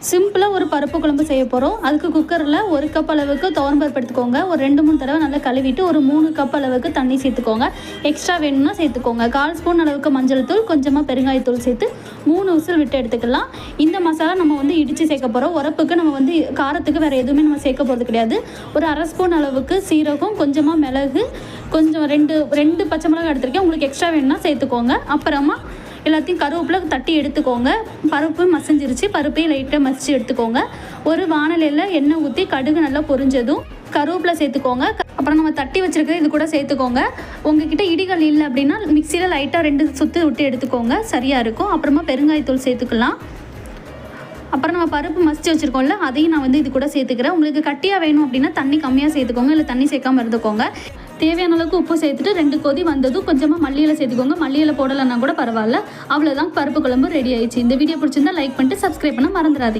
சிம்பிளாக ஒரு பருப்பு குழம்பு செய்ய போகிறோம். அதுக்கு குக்கரில் 1 கப் அளவுக்கு துவரம்பருப்பு எடுத்துக்கோங்க. ஒரு 2-3 தடவை நல்லா கழுவிட்டு ஒரு 3 கப் அளவுக்கு தண்ணி சேர்த்துக்கோங்க. எக்ஸ்ட்ரா வேணும்னா சேர்த்துக்கோங்க. 1/4 ஸ்பூன் அளவுக்கு மஞ்சள் தூள், கொஞ்சமாக பெருங்காயத்தூள் சேர்த்து 3 விசில் விட்டு எடுத்துக்கலாம். இந்த மசாலா நம்ம வந்து இடித்து சேர்க்க போகிறோம். உரப்புக்கு நம்ம வந்து காரத்துக்கு வேறு எதுவுமே நம்ம சேர்க்க போகிறது கிடையாது. ஒரு 1/2 ஸ்பூன் அளவுக்கு சீரகம், கொஞ்சமாக மிளகு, கொஞ்சம் 2 பச்சை மிளகாய் எடுத்துருக்கேன். உங்களுக்கு எக்ஸ்ட்ரா வேணும்னா சேர்த்துக்கோங்க. அப்புறமா எல்லாத்தையும் கருவேப்பிலை தட்டி எடுத்துக்கோங்க. பருப்பு மசிஞ்சிருச்சு. பருப்பையும் லைட்டாக மசிச்சு எடுத்துக்கோங்க. ஒரு வாணலியில் எண்ணெய் ஊற்றி கடுகு நல்லா பொரிஞ்சதும் கருவேப்பிலை சேர்த்துக்கோங்க. அப்புறம் நம்ம தட்டி வச்சுருக்கிறது இது கூட சேர்த்துக்கோங்க. உங்ககிட்ட இடிகள் இல்லை அப்படின்னா மிக்சியில் லைட்டாக 2 சுற்று விட்டு எடுத்துக்கோங்க, சரியாக இருக்கும். அப்புறமா பெருங்காயத்தூள் சேர்த்துக்கலாம். அப்புறம் நம்ம பருப்பு மசிச்சு வச்சுருக்கோம்ல, அதையும் நான் வந்து இது கூட சேர்த்துக்கிறேன். உங்களுக்கு கட்டியாக வேணும் அப்படின்னா தண்ணி கம்மியாக சேர்த்துக்கோங்க, இல்லை தண்ணி சேர்க்காமல் இருந்துக்கோங்க. தேவையான அளவுக்கு உப்பு சேர்த்துட்டு 2 கொதி வந்ததும் கொஞ்சமாக மல்லியில சேர்த்துக்கோங்க. மல்லியில போடலைன்னா கூட பரவாயில்ல. அவ்வளோதான், பருப்பு குழம்பு ரெடி ஆயிடுச்சு. இந்த வீடியோ பிடிச்சிருந்தா லைக் பண்ணிட்டு சப்ஸ்கிரைப் பண்ண மறந்துடாதீங்க.